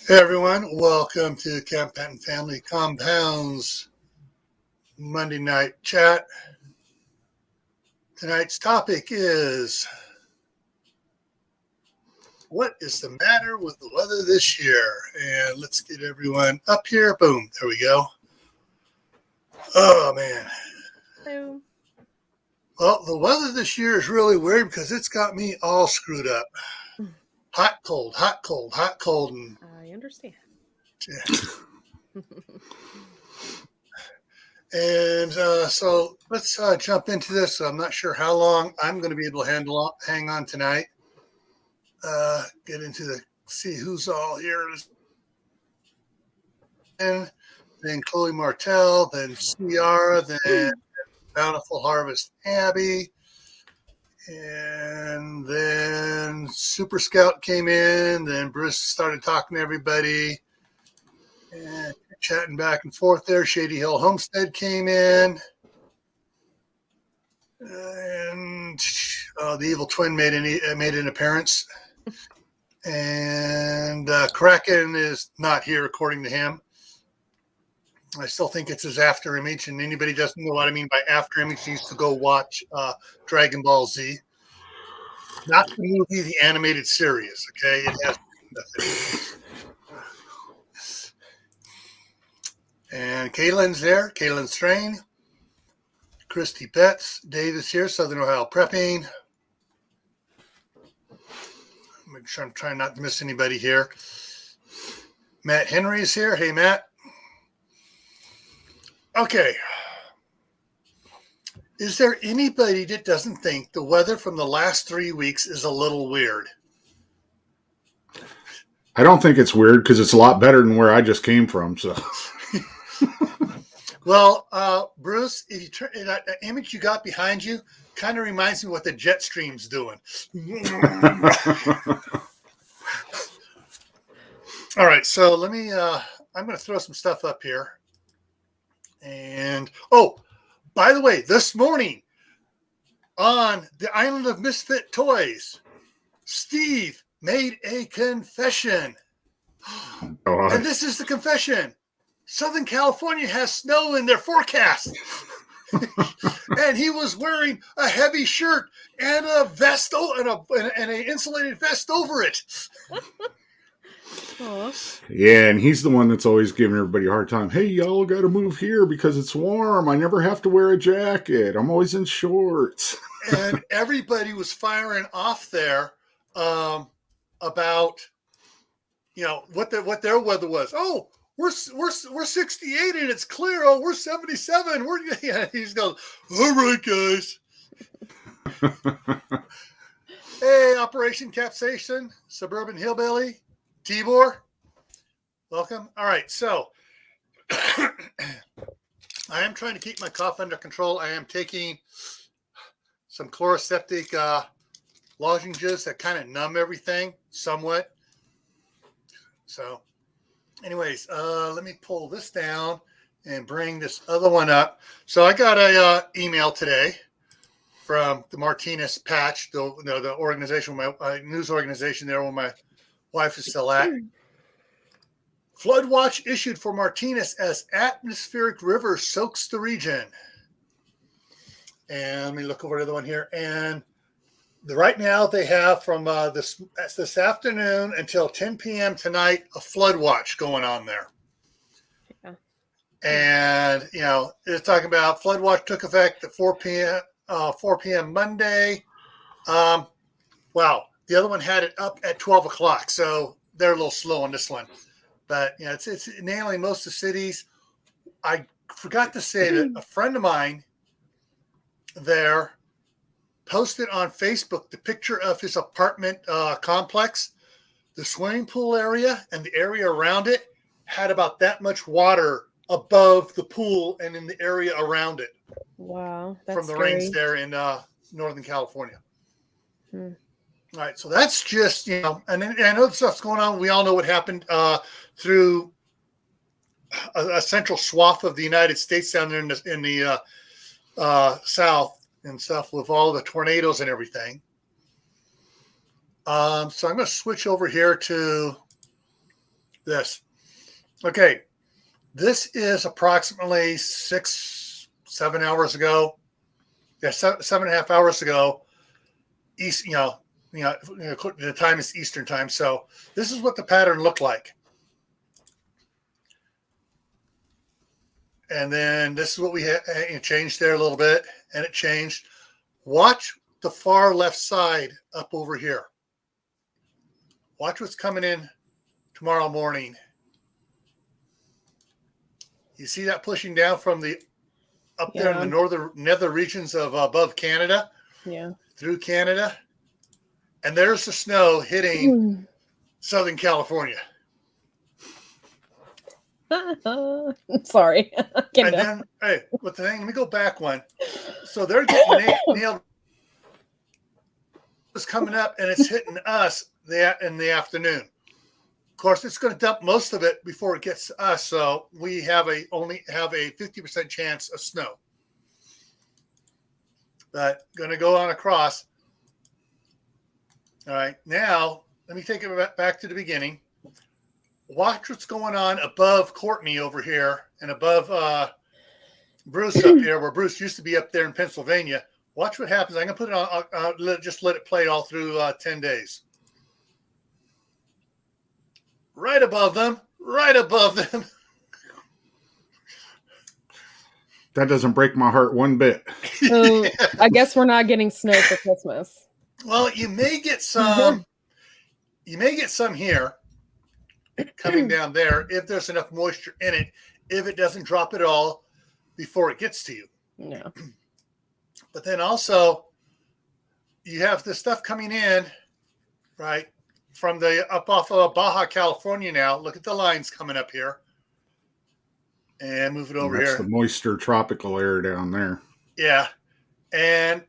Hey everyone, welcome to Camppatton Family Compounds Monday night chat. Tonight's topic is, what is the matter with the weather this year? And let's get everyone up here. Boom, there we go. Oh man. Hello. Well, the weather this year is really weird because it's got me all screwed up. Hot, cold, hot, cold, hot, cold. And I understand. And so let's jump into this. I'm not sure how long I'm going to be able to hang on tonight. Get into see who's all here. And then Chloe Martell, then Ciara, then Bountiful Harvest Abby. And then Super Scout came in. Then Bruce started talking to everybody. And chatting back and forth there. Shady Hill Homestead came in. And the evil twin made an appearance. And Kraken is not here, according to him. I still think it's his after image. And anybody doesn't know what I mean by after image needs to go watch Dragon Ball Z. Not the movie, the animated series, okay? It has nothing. And Kaylin's there, Kaylin Strain, Christy Betts, Dave is here, Southern Ohio Prepping. Make sure I'm trying not to miss anybody here. Matt Henry is here. Hey, Matt. Okay. Is there anybody that doesn't think the weather from the last 3 weeks is a little weird? I don't think it's weird because it's a lot better than where I just came from. So. Well, Bruce, if you turn that image you got behind you, kind of reminds me what the jet stream's doing. All right, so let me. I'm going to throw some stuff up here, and by the way, this morning on the Island of Misfit Toys, Steve made a confession, and this is the confession. Southern California has snow in their forecast. And he was wearing a heavy shirt and a vest and an insulated vest over it. Yeah, and he's the one that's always giving everybody a hard time. Hey, y'all got to move here because it's warm. I never have to wear a jacket. I'm always in shorts. And everybody was firing off there about, what their weather was. Oh, we're 68 and it's clear. Oh, we're 77. He's going, all right, guys. Hey, Operation Capsation, Suburban Hillbilly, Tibor, welcome. All right, so I am trying to keep my cough under control. I am taking some chloroseptic lozenges that kind of numb everything somewhat. So anyways, let me pull this down and bring this other one up. So I got a email today from the Martinez Patch, the organization, my news organization there where my wife is still at. Flood watch issued for Martinez as atmospheric river soaks the region. And let me look over the other one here. And right now they have from this afternoon until 10 p.m. tonight a flood watch going on there. Yeah. And it's talking about flood watch took effect at 4 p.m. Monday. Wow, the other one had it up at 12 o'clock, so they're a little slow on this one. But it's nailing most of the cities. I forgot to say that a friend of mine there posted on Facebook the picture of his apartment complex. The swimming pool area and the area around it had about that much water above the pool and in the area around it. Wow, that's from the scary. rains there in Northern California. All right, so that's just, and I know the stuff's going on. We all know what happened through a central swath of the United States down there in the South and stuff with all the tornadoes and everything. So I'm going to switch over here to this. Okay. This is approximately 7 hours ago. Yeah, 7.5 hours ago. The time is Eastern time. So this is what the pattern looked like. And then this is what we had changed there a little bit, and it changed. Watch the far left side up over here. Watch what's coming in tomorrow morning. You see that pushing down from the up there in the northern nether regions of above Canada? Yeah. Through Canada. And there's the snow hitting Southern California. Sorry. And then, hey, with the thing, let me go back one. So they're getting nailed. It's coming up and it's hitting us in the afternoon. Of course, it's going to dump most of it before it gets to us. So we only have a 50% chance of snow. But going to go on across. All right. Now, let me take it back to the beginning. Watch what's going on above Cortney over here and above Bruce up here, where Bruce used to be up there in Pennsylvania. Watch what happens. I'm going to put it on, just let it play all through 10 days. Right above them. That doesn't break my heart one bit. So I guess we're not getting snow for Christmas. Well, you may get some. You may get some here coming down there if there's enough moisture in it. If it doesn't drop at all before it gets to you. Yeah. But then also, you have this stuff coming in, right, from the up off of Baja California now. Look at the lines coming up here. And move it over here. That's the moisture tropical air down there. Yeah. And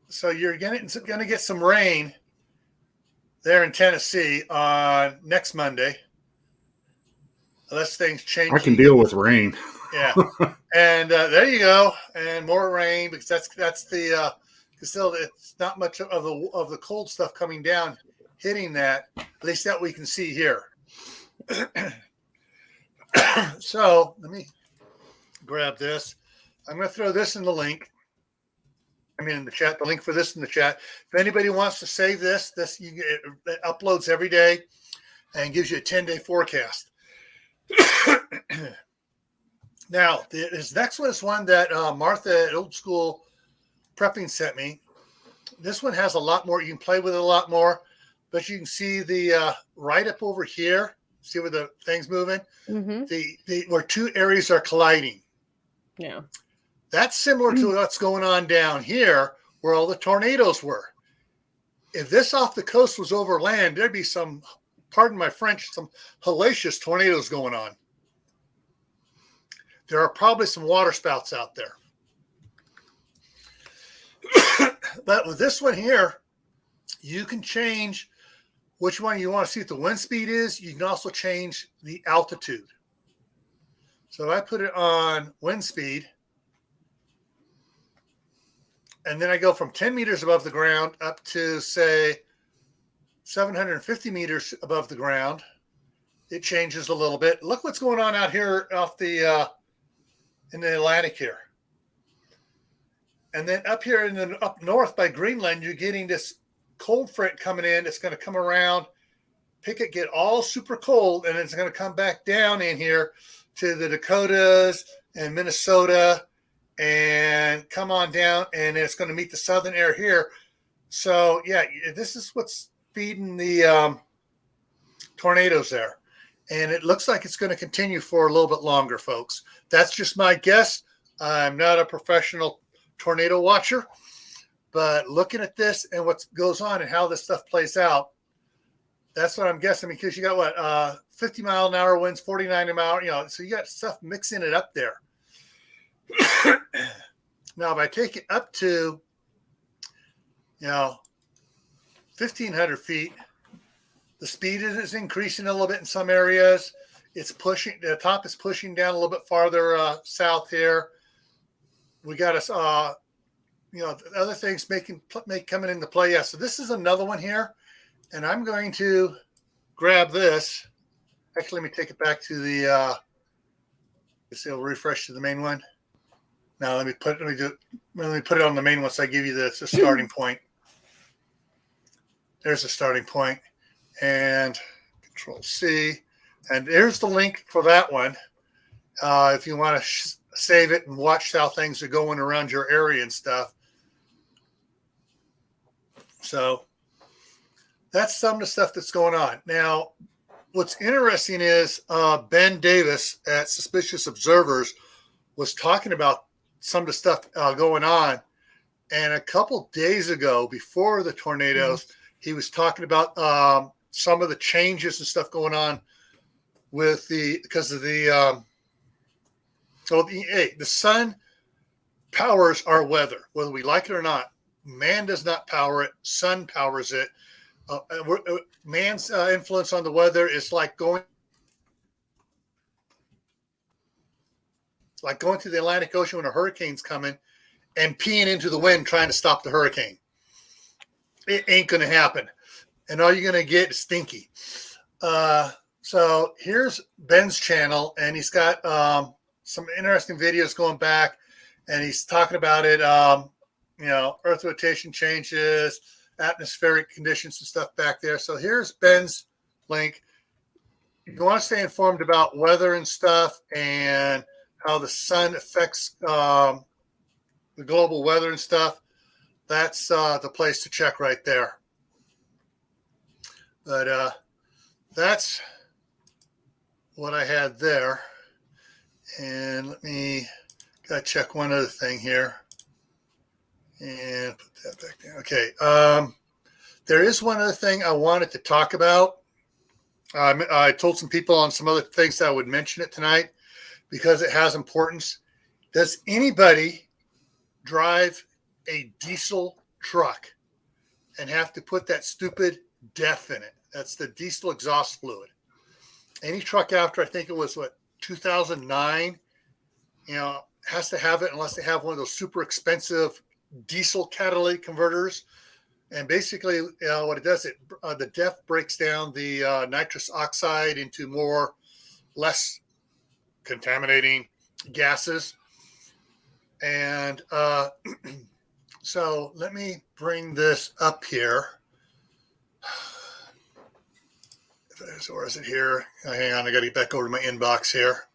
so you're going to get some rain there in Tennessee on next Monday. Unless things change. I can deal with rain. Yeah. And there you go. And more rain, because that's the still it's not much of the cold stuff coming down hitting that, at least that we can see here. So let me grab this. I'm going to throw this in the link. In the chat, the link for this in the chat. If anybody wants to save this it uploads every day and gives you a 10-day forecast. Now, this next one is one that Martha at Old School Prepping sent me. This one has a lot more. You can play with it a lot more, but you can see the right up over here. See where the thing's moving? Mm-hmm. Where two areas are colliding. Yeah. That's similar to what's going on down here where all the tornadoes were. If this off the coast was over land, there'd be some, pardon my French, some hellacious tornadoes going on. There are probably some water spouts out there. But with this one here, you can change which one you want to see what the wind speed is. You can also change the altitude. So if I put it on wind speed, and then I go from 10 meters above the ground up to, say, 750 meters above the ground, it changes a little bit. Look what's going on out here off the in the Atlantic here. And then up here up north by Greenland, you're getting this cold front coming in. It's going to come around, get all super cold, and it's going to come back down in here to the Dakotas and Minnesota and come on down, and it's going to meet the southern air here. So, yeah, this is what's feeding the tornadoes there. And it looks like it's going to continue for a little bit longer, folks. That's just my guess. I'm not a professional tornado watcher, but looking at this and what goes on and how this stuff plays out, that's what I'm guessing, because you got what, 50 mile an hour winds, 49 an hour, so you got stuff mixing it up there. Now, if I take it up to, 1,500 feet, the speed is increasing a little bit in some areas. It's pushing, the top is pushing down a little bit farther south here. We got us, other things coming into play. Yeah, so this is another one here, and I'm going to grab this. Actually, let me take it back to the. It'll refresh to the main one. Now let me put it on the main one so I give you the starting point. There's the starting point, and Control C, and there's the link for that one. If you want to save it and watch how things are going around your area and stuff. So that's some of the stuff that's going on. Now, what's interesting is Ben Davis at Suspicious Observers was talking about some of the stuff going on. And a couple days ago, before the tornadoes, he was talking about some of the changes and stuff going on with because of the sun powers our weather, whether we like it or not. Man does not power it. Sun powers it. Man's influence on the weather is like going to the Atlantic Ocean when a hurricane's coming and peeing into the wind trying to stop the hurricane. It ain't going to happen. And all you're going to get is stinky. So here's Ben's channel, and he's got some interesting videos going back, and he's talking about it, Earth rotation changes, atmospheric conditions and stuff back there. So here's Ben's link. If you want to stay informed about weather and stuff and how the sun affects the global weather and stuff, that's the place to check right there. But that's what I had there. And let me check one other thing here. And put that back there. Okay. There is one other thing I wanted to talk about. I told some people on some other things that I would mention it tonight because it has importance. Does anybody drive a diesel truck and have to put that stupid DEF in it? That's the diesel exhaust fluid. Any truck after, I think it was 2009, has to have it unless they have one of those super expensive diesel catalytic converters. And basically what it does, the DEF breaks down the nitrous oxide into less contaminating gases. And so let me bring this up here. So where is it here? Hang on, I got to get back over to my inbox here.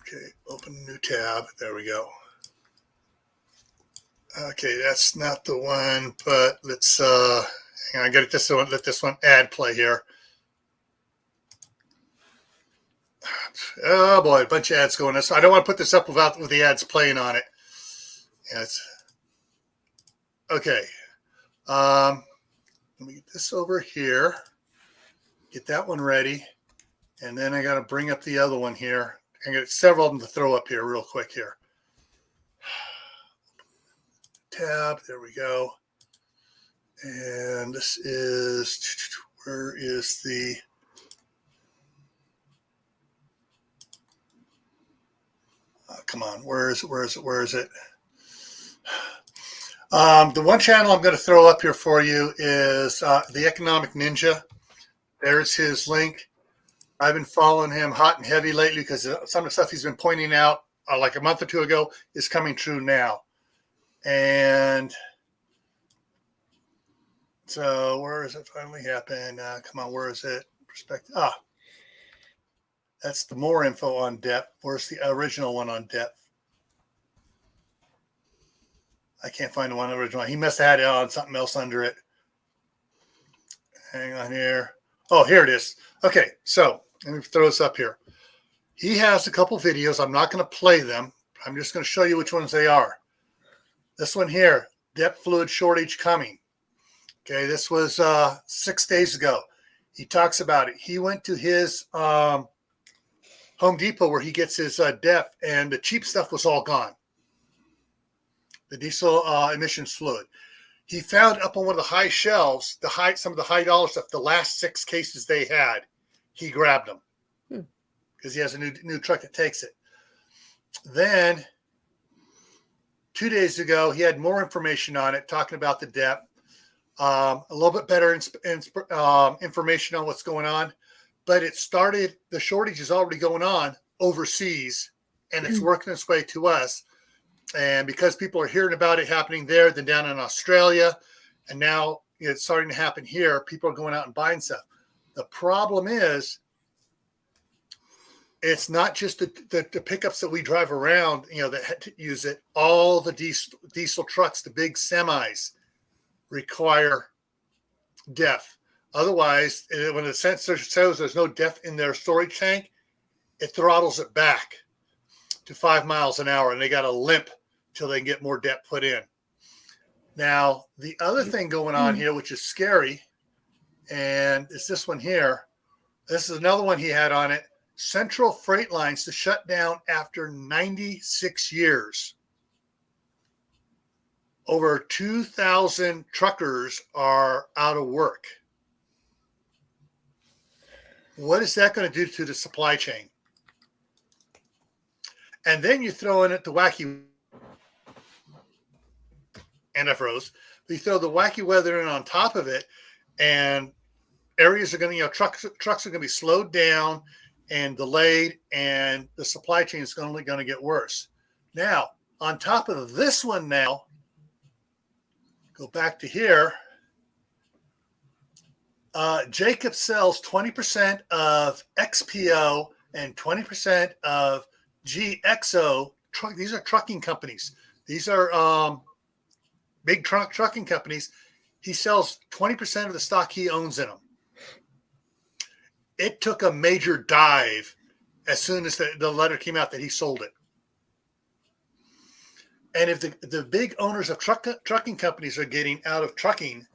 Okay, open a new tab. There we go. Okay, that's not the one, but let's hang on, I got this one. Let this one ad play here. Oh boy, a bunch of ads going on. So I don't want to put this up with the ads playing on it. Yeah, it's okay. Let me get this over here. Get that one ready, and then I got to bring up the other one here. I got several of them to throw up here real quick here. Tab, there we go. And this is, where is the, come on, where is it? The one channel I'm going to throw up here for you is the Economic Ninja. There's his link. I've been following him hot and heavy lately because some of the stuff he's been pointing out like a month or two ago is coming true now. And so where is it finally happened? Come on, where is it? Perspective. That's the more info on depth. Where's the original one on depth? I can't find the one original. He must have had it on something else under it. Hang on here. Oh, here it is. Okay, so let me throw this up here. He has a couple videos. I'm not going to play them. I'm just going to show you which ones they are. This one here, depth fluid shortage coming. Okay, this was 6 days ago. He talks about it. He went to his Home Depot where he gets his depth, and the cheap stuff was all gone. The diesel emissions fluid. He found up on one of the high shelves, some of the high dollar stuff, the last 6 cases they had. He grabbed them because he has a new truck that takes it. Then 2 days ago, he had more information on it, talking about the depth. A little bit better information on what's going on. But the shortage is already going on overseas, and it's working its way to us. And because people are hearing about it happening there, then down in Australia, and now it's starting to happen here, people are going out and buying stuff. The problem is, it's not just the pickups that we drive around, that use it. All the diesel trucks, the big semis, require DEF. Otherwise, when the sensor shows there's no DEF in their storage tank, it throttles it back to 5 miles an hour, and they got to limp till they can get more DEF put in. Now, the other thing going on here, which is scary, and it's this one here. This is another one he had on it. Central Freight Lines to shut down after 96 years. Over 2,000 truckers are out of work. What is that going to do to the supply chain? And then you throw in it the wacky, and I froze. You throw the wacky weather in on top of it, and areas are going to, trucks are going to be slowed down and delayed, and the supply chain is only going to get worse. Now, on top of this one now, go back to here. Jacob sells 20% of XPO and 20% of GXO. These are trucking companies. These are big trucking companies. He sells 20% of the stock he owns in them. It took a major dive as soon as the letter came out that he sold it. And if the big owners of trucking companies are getting out of trucking,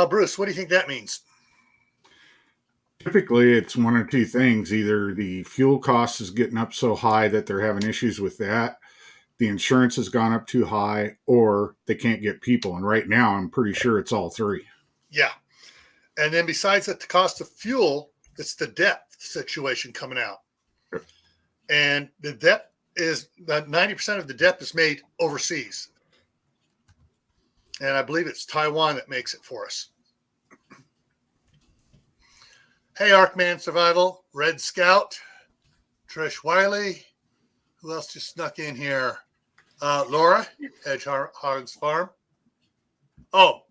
Bruce, what do you think that means? Typically, it's one or two things. Either the fuel cost is getting up so high that they're having issues with that, the insurance has gone up too high, or they can't get people. And right now, I'm pretty sure it's all three. Yeah. And then besides that, the cost of fuel, it's the debt situation coming out. And the debt is that 90% of the debt is made overseas. And I believe it's Taiwan that makes it for us. Hey, Arkman Survival, Red Scout, Trish Wiley. Who else just snuck in here? Laura, Hedgehog's Farm. Oh,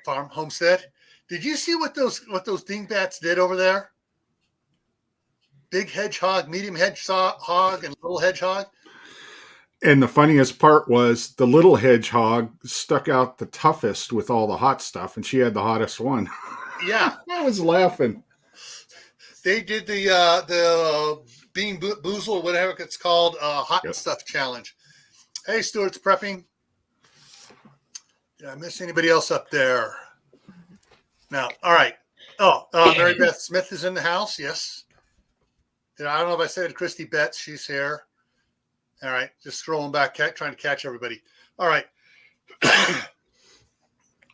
farm, Homestead. Did you see what those dingbats did over there? Big hedgehog, medium hedgehog, and little hedgehog. And the funniest part was the little hedgehog stuck out the toughest with all the hot stuff, and she had the hottest one. Yeah. I was laughing. They did the Bean Boozle, whatever it's called, hot stuff challenge. Hey, Stuart's prepping. Did I miss anybody else up there? No. All right. Oh, Mary Beth Smith is in the house. Yes. I don't know if I said Christy Betts. She's here. All right. Just scrolling back, trying to catch everybody. All right.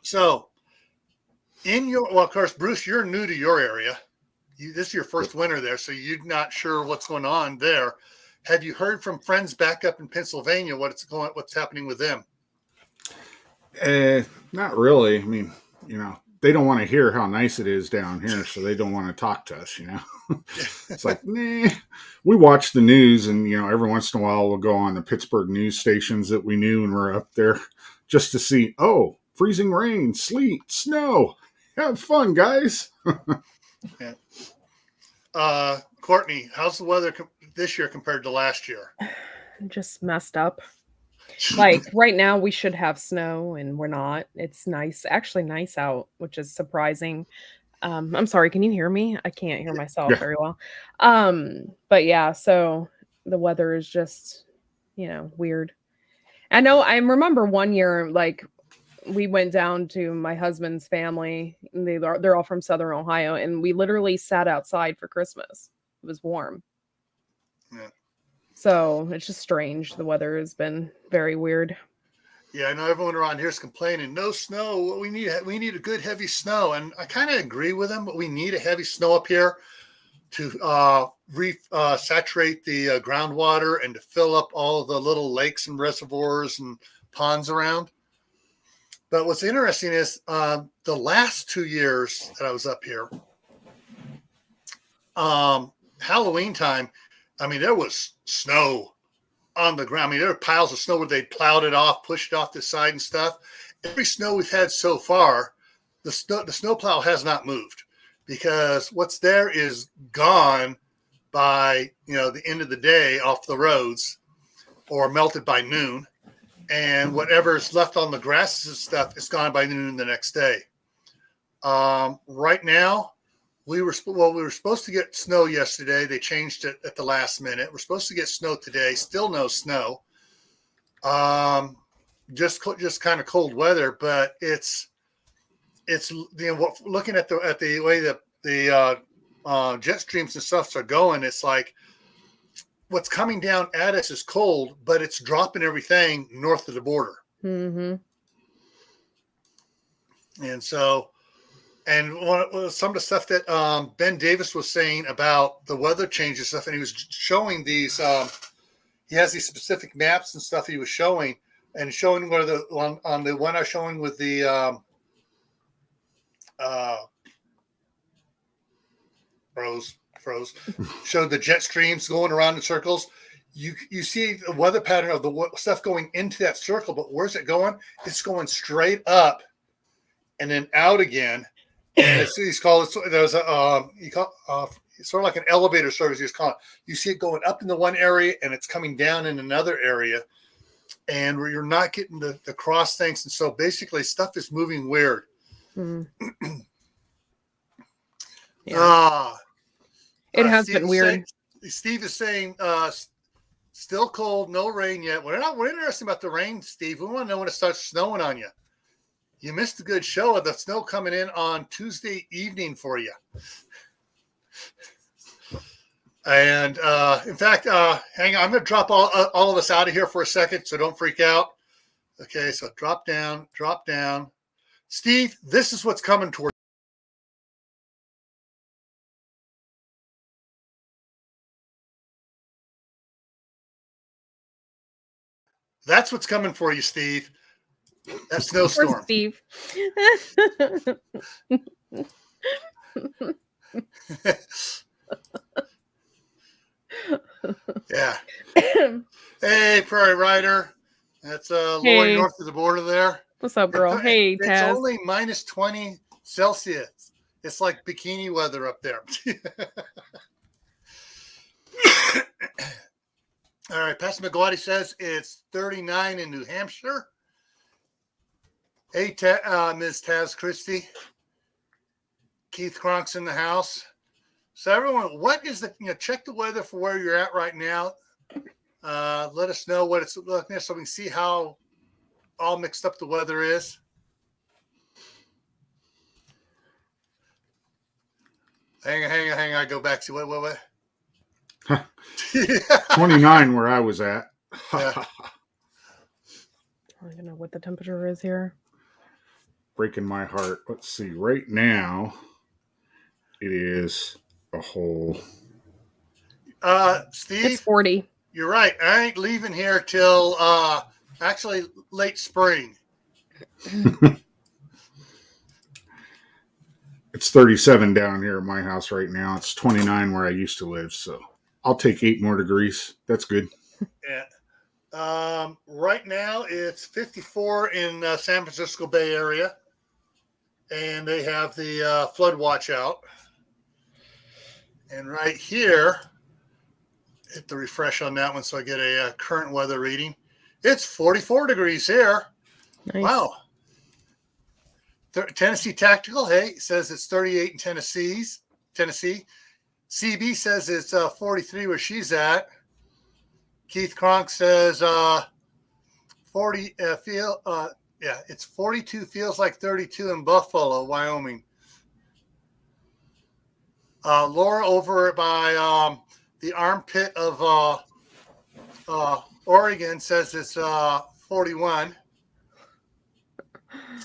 So, of course, Bruce, you're new to your area. This is your first winter there, so you're not sure what's going on there. Have you heard from friends back up in Pennsylvania what's happening with them? Not really. I mean, they don't want to hear how nice it is down here, so they don't want to talk to us, It's like, nah. We watch the news, and, every once in a while we'll go on the Pittsburgh news stations that we knew when we were up there just to see, freezing rain, sleet, snow. Have fun, guys. Yeah. Courtney, how's the weather this year compared to last year? Just messed up. Like right now we should have snow and we're not. It's actually nice out, which is surprising. I'm sorry, can you hear me? I can't hear myself very well. But yeah, so the weather is just, weird. I remember one year, like we went down to my husband's family. And they're all from Southern Ohio, and we literally sat outside for Christmas. It was warm. Yeah. So it's just strange. The weather has been very weird. Yeah, I know everyone around here is complaining. No snow. We need a good heavy snow, and I kind of agree with them. But we need a heavy snow up here to saturate the groundwater and to fill up all of the little lakes and reservoirs and ponds around. But what's interesting is the last 2 years that I was up here, Halloween time, I mean, there was snow on the ground. I mean, there were piles of snow where they plowed it off, pushed it off the side and stuff. Every snow we've had so far, the snow plow has not moved because what's there is gone by, the end of the day off the roads or melted by noon. And whatever's left on the grasses and stuff is gone by noon the next day. Right now, we were supposed to get snow yesterday. They changed it at the last minute. We're supposed to get snow today. Still no snow. Just kind of cold weather, but it's looking at the way that the jet streams and stuff are going. It's like what's coming down at us is cold, but it's dropping everything north of the border. Mm-hmm. And so. And some of the stuff that Ben Davis was saying about the weather changes stuff, and he was showing these. He has these specific maps and stuff he was showing, and showing where on the one I was showing with the froze showed the jet streams going around in circles. You see the weather pattern of the stuff going into that circle, but where's it going? It's going straight up and then out again. And he's called it. There's a sort of like an elevator service. He's calling. You see it going up in the one area, and it's coming down in another area, and where you're not getting the cross things. And so basically, stuff is moving weird. Mm-hmm. Yeah. It has been weird. Steve is saying, still cold, no rain yet. We're interested about the rain, Steve. We want to know when it starts snowing on you. You missed a good show of the snow coming in on Tuesday evening for you. And in fact, hang on, I'm going to drop all of us out of here for a second, so don't freak out. Okay, so drop down. Steve, this is what's coming toward. That's what's coming for you, Steve. That snowstorm. Poor Steve. Yeah. Hey, Prairie Rider. That's Lori north of the border there. What's up, girl? Hey, Taz. It's only minus 20 Celsius. It's like bikini weather up there. All right. Pastor McGuady says it's 39 in New Hampshire. Hey, Ms. Taz Christie. Keith Cronk's in the house. So everyone, what is check the weather for where you're at right now. Let us know what it's looking at so we can see how all mixed up the weather is. Hang on. I go back to what? 29 where I was at. Yeah. I don't know what the temperature is here. Breaking my heart. Let's see. Right now, it is a whole. Steve, it's 40. You're right. I ain't leaving here till actually late spring. It's 37 down here at my house right now. It's 29 where I used to live. So I'll take 8 more degrees. That's good. Yeah. Right now it's 54 in San Francisco Bay Area, and they have the flood watch out. And right here, hit the refresh on that one so I get a current weather reading. It's 44 degrees here. Nice. Wow. Tennessee Tactical, hey, says it's 38 in Tennessee. CB says it's 43 where she's at. Keith Kronk says 40 it's 42 feels like 32 in Buffalo, Wyoming. Laura over by the armpit of Oregon says it's 41.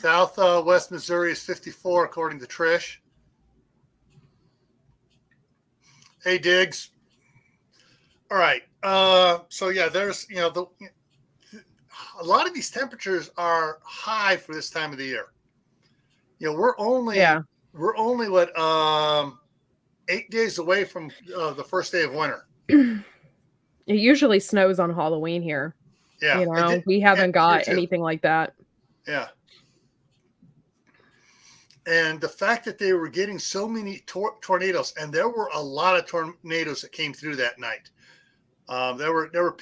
Southwest Missouri is 54 according to Trish. Hey, Diggs. All right. So yeah, there's the a lot of these temperatures are high for this time of the year. We're only Yeah. what 8 days away from the first day of winter. It usually snows on Halloween here. Yeah, We haven't got here too. anything like that. Yeah. And the fact that they were getting so many tornadoes, and there were a lot of tornadoes that came through that night. There were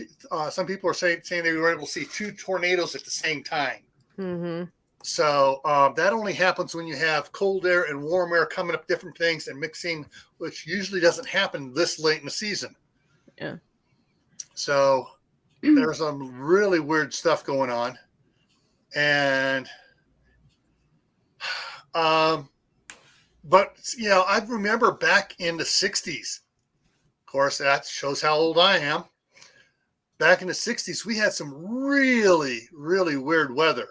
some people are saying they were able to see 2 tornadoes at the same time. Mm-hmm. So that only happens when you have cold air and warm air coming up different things and mixing, which usually doesn't happen this late in the season. Yeah. So there's some really weird stuff going on. And but I remember back in the 60s, of course, that shows how old I am. Back in the 60s, we had some really, really weird weather.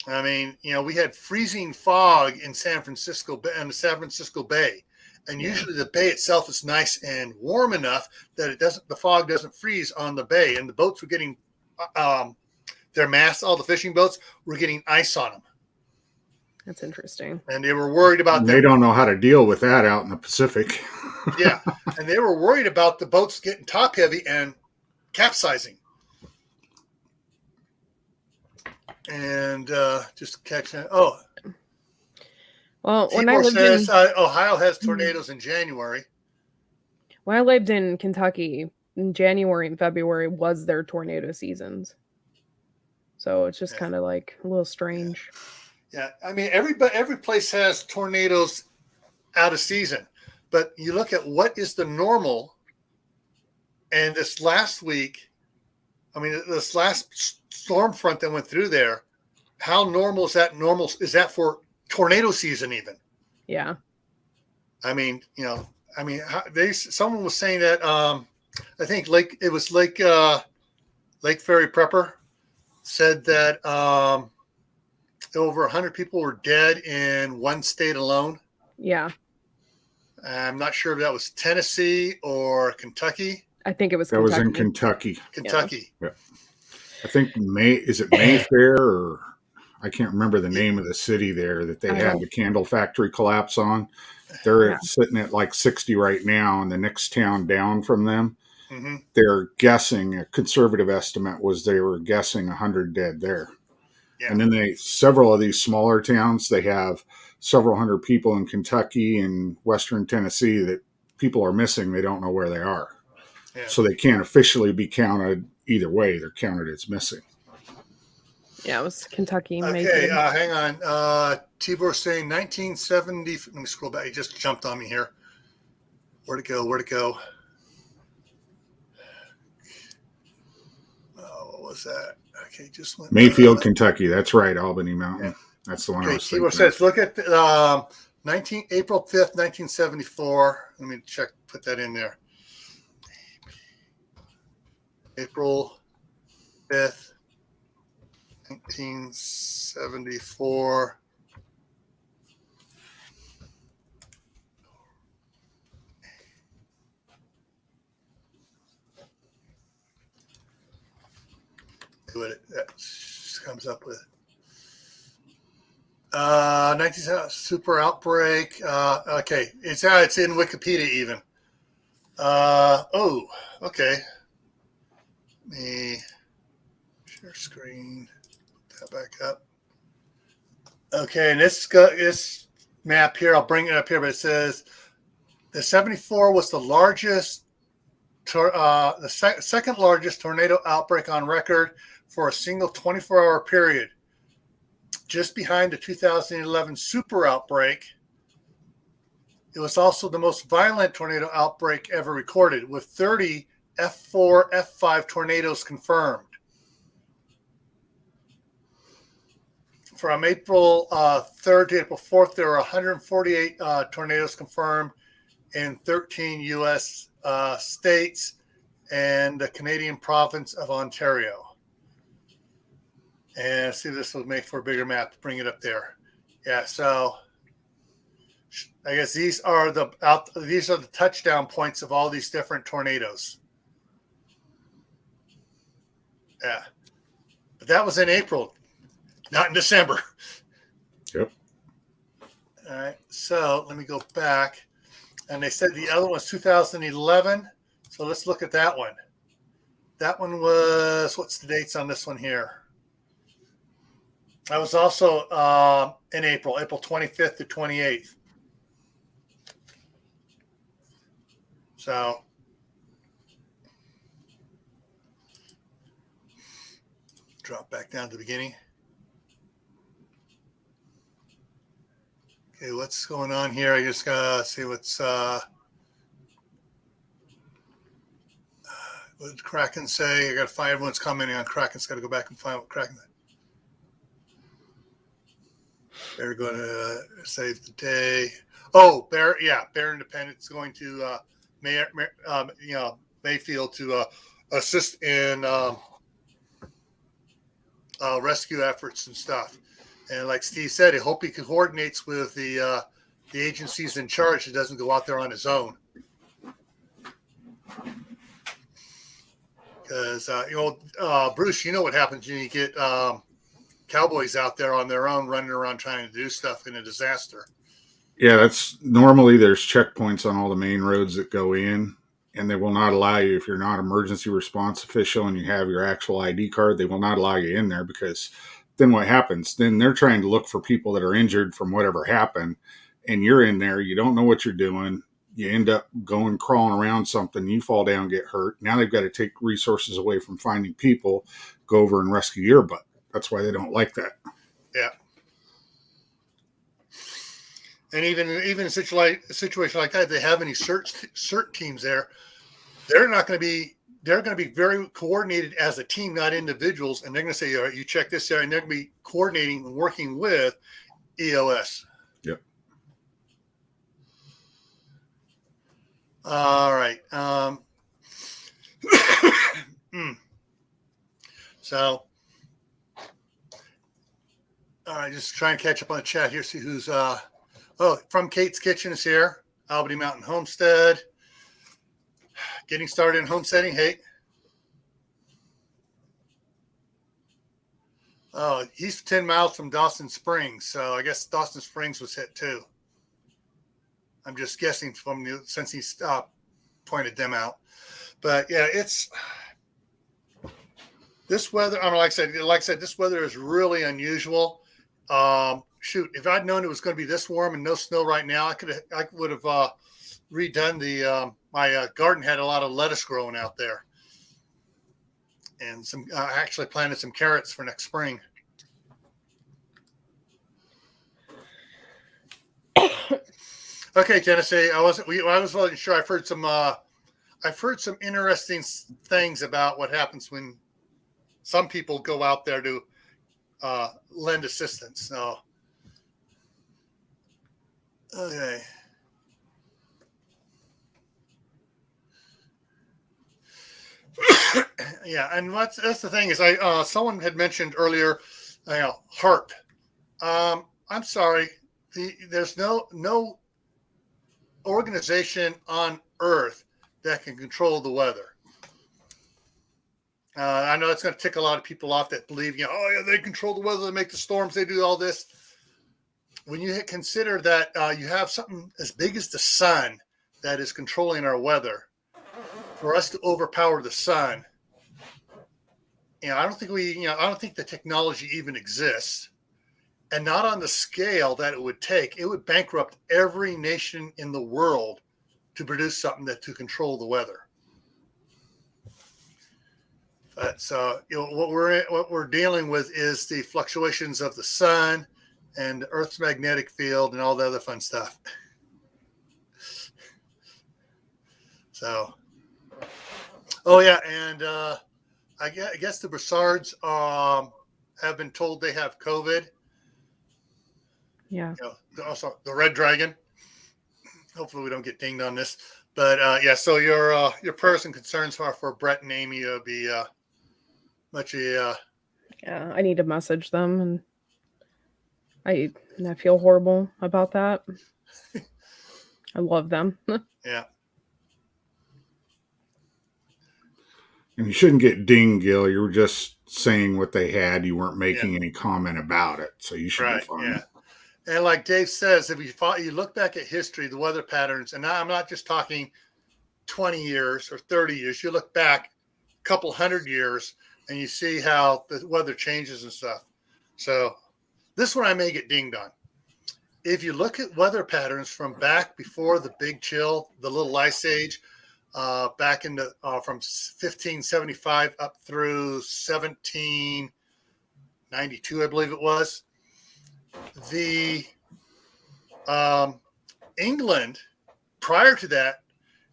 I mean, we had freezing fog in San Francisco and the San Francisco Bay. And usually the bay itself is nice and warm enough that the fog doesn't freeze on the bay. And the boats were getting their masts, all the fishing boats were getting ice on them. That's interesting. And they were worried about They don't know how to deal with that out in the Pacific. Yeah. And they were worried about the boats getting top heavy and capsizing. And just catching. Oh. Well, when I lived says Ohio has tornadoes in January. When I lived in Kentucky, in January and February was their tornado seasons. So it's just kind of like a little strange. Yeah, I mean, every place has tornadoes out of season, but you look at what is the normal. And this last week, this last storm front that went through there, how normal is that? Normal is that for tornado season even? Yeah. Someone was saying that I think Lake Ferry Prepper said that over 100 people were dead in one state alone. Yeah. I'm not sure if that was Tennessee or Kentucky. I think it was Kentucky. Was in Kentucky. Kentucky. Yeah. I think is it Mayfair or I can't remember the name of the city there that they had the candle factory collapse on. They're sitting at like 60 right now, and the next town down from them, they're guessing, a conservative estimate was they were guessing 100 dead there. Yeah. And then several of these smaller towns, they have several hundred people in Kentucky and Western Tennessee that people are missing. They don't know where they are. Yeah. So they can't officially be counted either way. They're counted as missing. Yeah, it was Kentucky. Okay, hang on. Tibor saying 1970. Let me scroll back. He just jumped on me here. Where'd it go? What was that? Okay, just went. Mayfield, Kentucky. That's right. Albany Mountain. Yeah. That's the one I was thinking. Tibor says, look at April 5th, 1974. Let me check. Put that in there. April 5th. 1974. What that comes up with. 19 super outbreak. Okay, it's in Wikipedia even. Okay. Let me share screen. Put that back up. Okay, and this map here, I'll bring it up here, but it says the 74 was the largest, the second largest tornado outbreak on record for a single 24-hour period, just behind the 2011 super outbreak. It was also the most violent tornado outbreak ever recorded, with 30 F4, F5 tornadoes confirmed. From April 3rd to April 4th, there were 148 tornadoes confirmed in 13 U.S. States and the Canadian province of Ontario. And see, this will make for a bigger map to bring it up there. Yeah, so I guess these are the touchdown points of all these different tornadoes. Yeah. But that was in April, not in December. Yep. All right. So let me go back. And they said the other one was 2011. So let's look at that one. That one was, what's the dates on this one here? That was also in April 25th to 28th. So drop back down to the beginning. Okay, what's going on here? I just gotta see what's what did Kraken say? I gotta find everyone's commenting on Kraken's gotta go back and find what Kraken said. They're gonna save the day. Oh, Bear Independent's going to Mayfield to assist in rescue efforts and stuff. And like Steve said, I hope he coordinates with the agencies in charge. He doesn't go out there on his own. Because, Bruce, you know what happens when you get cowboys out there on their own running around trying to do stuff in a disaster. Yeah, that's normally there's checkpoints on all the main roads that go in, and they will not allow you, if you're not emergency response official and you have your actual ID card, they will not allow you in there, because then what happens? Then they're trying to look for people that are injured from whatever happened, and you're in there, you don't know what you're doing, you end up going crawling around something, you fall down, get hurt. Now they've got to take resources away from finding people, go over and rescue your butt. That's why they don't like that. Yeah. And even in a situation like that, if they have any CERT teams there, they're going to be very coordinated as a team, not individuals. And they're going to say, all right, you check this area, and they're going to be coordinating and working with EOS. Yep. All right. So, all right, just trying to catch up on the chat here, see who's From Kate's Kitchen is here. Albany Mountain Homestead. Getting started in homesteading. Hey. Oh, he's 10 miles from Dawson Springs, so I guess Dawson Springs was hit too. I'm just guessing since he pointed them out. But yeah, it's this weather. I mean, like I said, this weather is really unusual. If I'd known it was going to be this warm and no snow right now, I would have redone my garden. Had a lot of lettuce growing out there, and some actually planted some carrots for next spring. Okay, Tennessee. I wasn't sure. I've heard some interesting things about what happens when some people go out there to lend assistance. So, okay. Yeah, and that's the thing is, someone had mentioned earlier, HARP. I'm sorry, there's no organization on Earth that can control the weather. I know it's going to tick a lot of people off that believe, they control the weather, they make the storms, they do all this. When you consider that you have something as big as the sun that is controlling our weather, for us to overpower the sun, I don't think the technology even exists, and not on the scale that it would take. It would bankrupt every nation in the world to produce something to control the weather. But so what we're dealing with is the fluctuations of the sun and the Earth's magnetic field and all the other fun stuff. So, oh yeah, and I guess the Broussards have been told they have COVID. Yeah. Also the Red Dragon. Hopefully we don't get dinged on this. But yeah, so your prayers and concerns for Brett and Amy will be much. Yeah, I need to message them, and I feel horrible about that. I love them. Yeah. And you shouldn't get dinged, Gil. You were just saying what they had. You weren't making any comment about it. So you should be Right. fine. Yeah. And like Dave says, if you look back at history, the weather patterns, and I'm not just talking 20 years or 30 years, you look back a couple hundred years and you see how the weather changes and stuff. So this one I may get dinged on. If you look at weather patterns from back before the big chill, the little ice age, back in the from 1575 up through 1792, I believe it was, the England prior to that,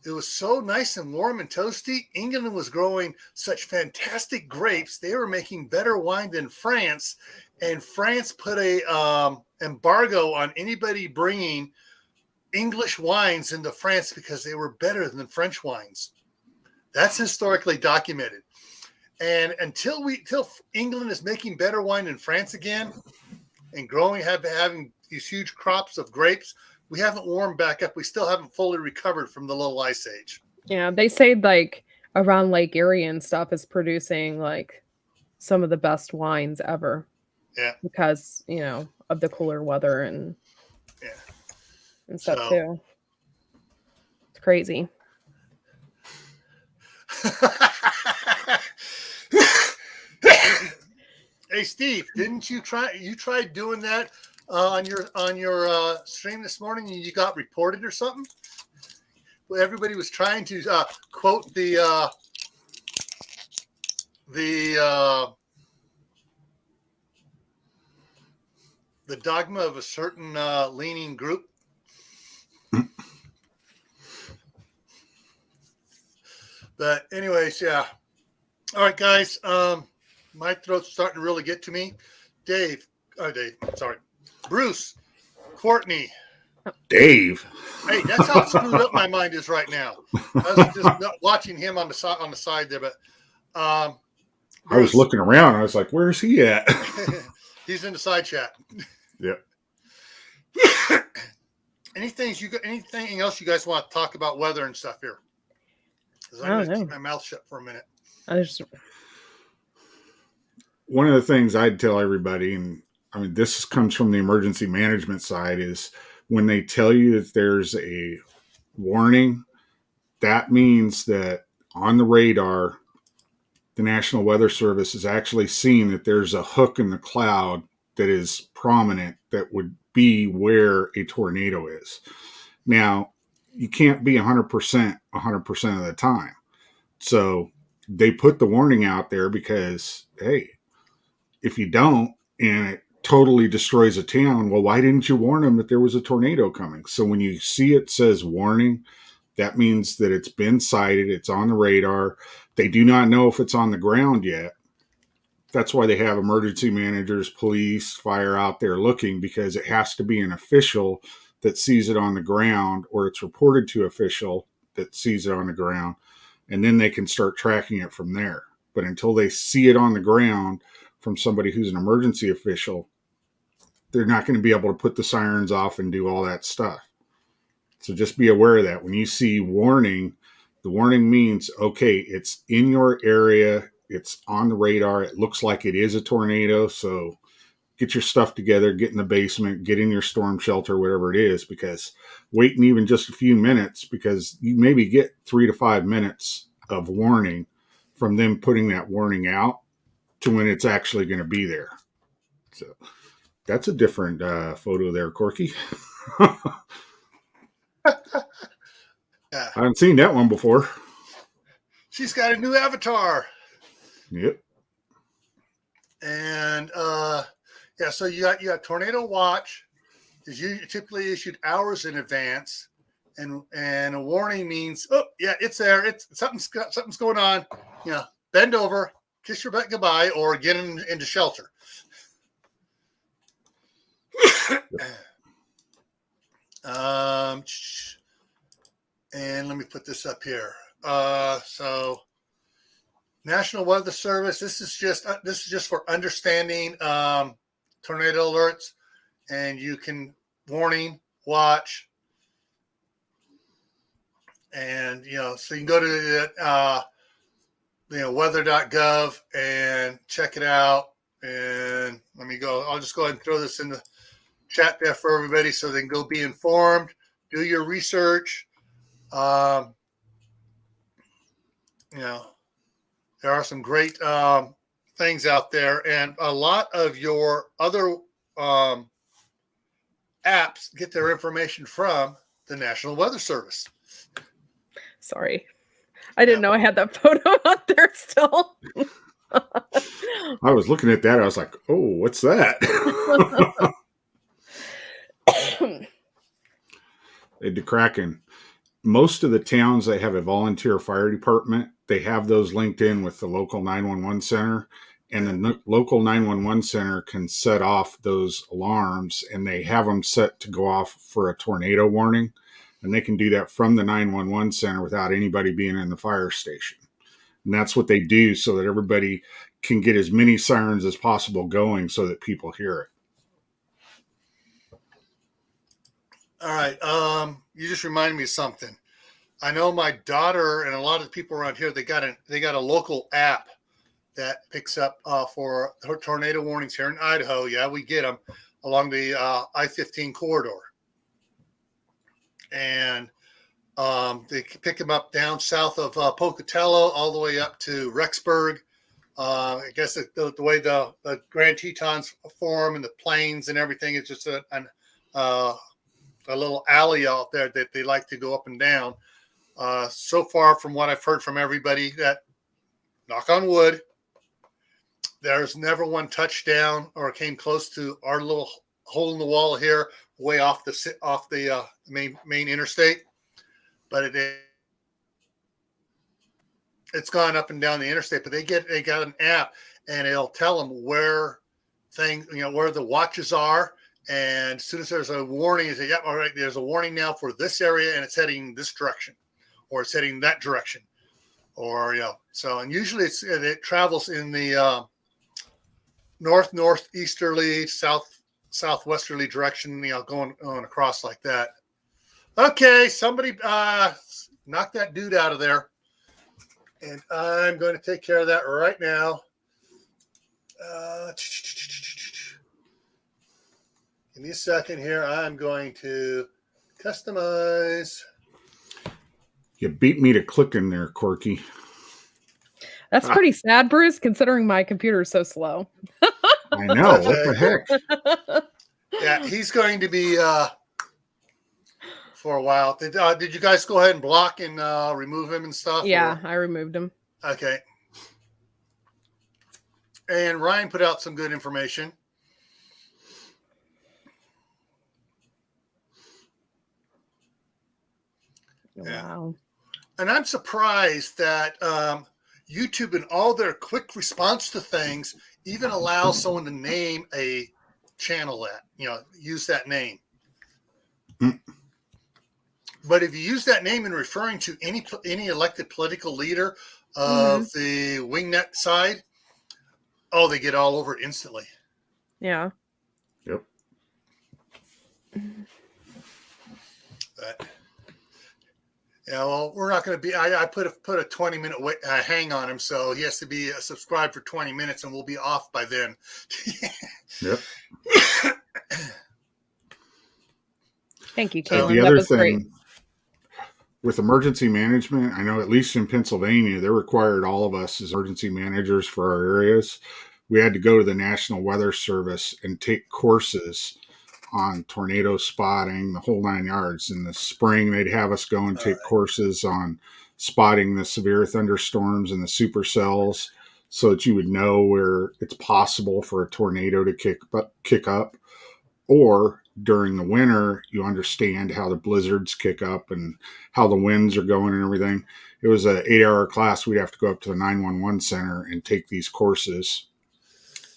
it was so nice and warm and toasty. England was growing such fantastic grapes. They were making better wine than France, and France put a embargo on anybody bringing English wines into France because they were better than French wines. That's historically documented. And until England is making better wine than France again and having these huge crops of grapes, we haven't warmed back up. We still haven't fully recovered from the little ice age. Yeah, they say like around Lake Erie and stuff is producing like some of the best wines ever. Yeah. Because, of the cooler weather and stuff too. It's crazy. Hey Steve, didn't you tried doing that on your stream this morning and you got reported or something? Well, everybody was trying to quote the dogma of a certain leaning group. But anyways, yeah. All right, guys. My throat's starting to really get to me. Bruce, Cortney. Dave. Hey, that's how screwed up my mind is right now. I was just watching him on the side there, but I was looking around. I was like, "Where's he at?" He's in the side chat. Yep. Anything else you guys want to talk about weather and stuff here? I'm going to keep my mouth shut for a minute. One of the things I'd tell everybody, and I mean, this comes from the emergency management side, is when they tell you that there's a warning, that means that on the radar, the National Weather Service is actually seeing that there's a hook in the cloud that is prominent that would be where a tornado is. Now, you can't be 100% of the time. So they put the warning out there because, hey, if you don't and it totally destroys a town, well, why didn't you warn them that there was a tornado coming? So when you see it says warning, that means that it's been sighted, it's on the radar. They do not know if it's on the ground yet. That's why they have emergency managers, police, fire out there looking, because it has to be an official that sees it on the ground, or it's reported to official that sees it on the ground, and then they can start tracking it from there. But until they see it on the ground from somebody who's an emergency official, they're not going to be able to put the sirens off and do all that stuff. So just be aware of that. When you see warning, the warning means, okay, it's in your area, it's on the radar, it looks like it is a tornado, so get your stuff together, get in the basement, get in your storm shelter, whatever it is, because waiting even just a few minutes, because you maybe get 3 to 5 minutes of warning from them putting that warning out to when it's actually going to be there. So that's a different photo there, Corky. Yeah. I haven't seen that one before. She's got a new avatar. Yep. And so you got tornado watch is typically issued hours in advance, and a warning means, oh yeah, it's there, it's something's going on. Bend over, kiss your butt goodbye, or get into shelter. And let me put this up here. So National Weather Service, this is just for understanding tornado alerts, and you can watch, and so you can go to weather.gov and check it out. And let me go. I'll just go ahead and throw this in the chat there for everybody so they can go be informed. Do your research. There are some great things out there, and a lot of your other apps get their information from the National Weather Service. Sorry. I didn't know I had that photo out there still. I was looking at that. I was like, oh, what's that? At DeCracken, most of the towns that have a volunteer fire department, they have those linked in with the local 911 center. And the local 911 center can set off those alarms, and they have them set to go off for a tornado warning. And they can do that from the 911 center without anybody being in the fire station. And that's what they do so that everybody can get as many sirens as possible going so that people hear it. All right. You just reminded me of something. I know my daughter and a lot of the people around here, they got a local app that picks up for tornado warnings here in Idaho. Yeah, we get them along the I-15 corridor. And they pick them up down south of Pocatello all the way up to Rexburg. I guess the way the Grand Tetons form and the plains and everything is just a little alley out there that they like to go up and down. So far, from what I've heard from everybody, that, knock on wood, there's never one touchdown or came close to our little hole in the wall here, way off the main interstate. But it's gone up and down the interstate. But they got an app, and it'll tell them where where the watches are. And as soon as there's a warning, you say, "Yep, all right, there's a warning now for this area, and it's heading this direction, or it's heading that direction," or So, and usually it travels in the northeasterly, southwesterly direction, going across like that. Okay, somebody knock that dude out of there, and I'm going to take care of that right now. Give me a second here. I'm going to customize. You beat me to clicking there, Corky. That's pretty sad, Bruce, considering my computer is so slow. I know. What the heck? Yeah, he's going to be for a while. Did you guys go ahead and block and remove him and stuff? Yeah, I removed him. Okay. And Ryan put out some good information. Wow. And I'm surprised that YouTube and all their quick response to things even allow someone to name a channel use that name. But if you use that name in referring to any elected political leader of the wingnet side, they get all over it instantly. Yeah. Yep. But, well, we're not going to be. I put a 20-minute hang on him, so he has to be subscribed for 20 minutes, and we'll be off by then. Yep. Thank you, Caitlin. The that other was thing great. with emergency management, I know at least in Pennsylvania, they required all of us as emergency managers for our areas. We had to go to the National Weather Service and take courses on tornado spotting, the whole 9 yards. In the spring, they'd have us go and take courses on spotting the severe thunderstorms and the supercells so that you would know where it's possible for a tornado to kick up. Or during the winter, you understand how the blizzards kick up and how the winds are going and everything. It was an 8-hour class. We'd have to go up to the 911 center and take these courses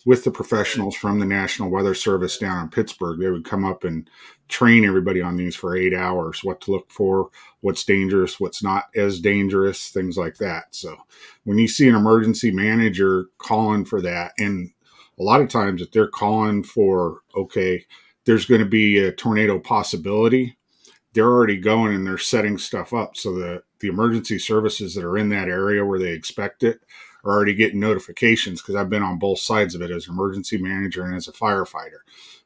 with the professionals from the National Weather Service down in Pittsburgh. They would come up and train everybody on these for 8 hours, what to look for, what's dangerous, what's not as dangerous, things like that. So when you see an emergency manager calling for that, and a lot of times if they're calling for, okay, there's going to be a tornado possibility, they're already going and they're setting stuff up so that the emergency services that are in that area where they expect it are already getting notifications, because I've been on both sides of it as an emergency manager and as a firefighter.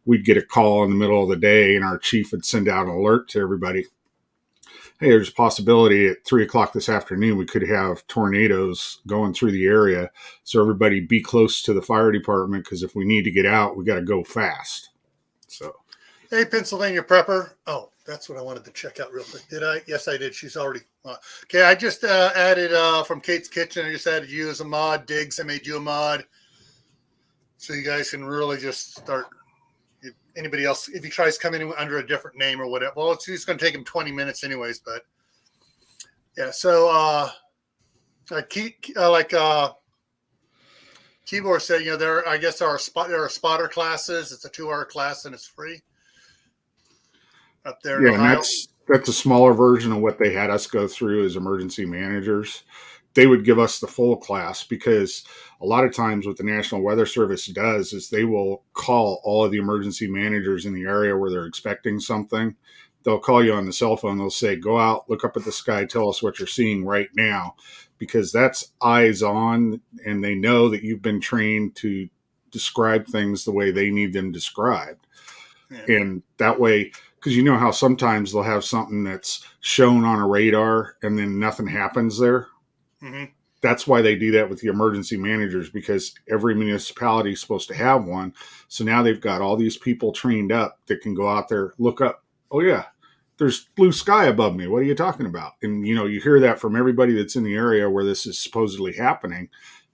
We'd get a call in the middle of the day and our chief would send out an alert to everybody. Hey, there's a possibility at 3:00 this afternoon we could have tornadoes going through the area. So everybody be close to the fire department, because if we need to get out, we got to go fast. So, Hey, Pennsylvania Prepper. Oh, that's what I wanted to check out real quick. Did I? Yes, I did. She's already. Okay, I just added from Kate's Kitchen. I just added you as a mod. Diggs, I made you a mod. So you guys can really just start. If anybody else, if he tries coming in under a different name or whatever, well, it's going to take him 20 minutes anyways. But yeah, so Tibor said, there are spotter classes. It's a 2-hour class and it's free. Up there in yeah, and Ohio. that's a smaller version of what they had us go through as emergency managers. They would give us the full class, because a lot of times what the National Weather Service does is they will call all of the emergency managers in the area where they're expecting something. They'll call you on the cell phone. They'll say, go out, look up at the sky, tell us what you're seeing right now, because that's eyes on, and they know that you've been trained to describe things the way they need them described. Yeah. And that way, because you know how sometimes they'll have something that's shown on a radar and then nothing happens there. Mm-hmm. That's why they do that with the emergency managers, because every municipality is supposed to have one. So now they've got all these people trained up that can go out there, look up. Oh yeah, there's blue sky above me. What are you talking about? And you hear that from everybody that's in the area where this is supposedly happening.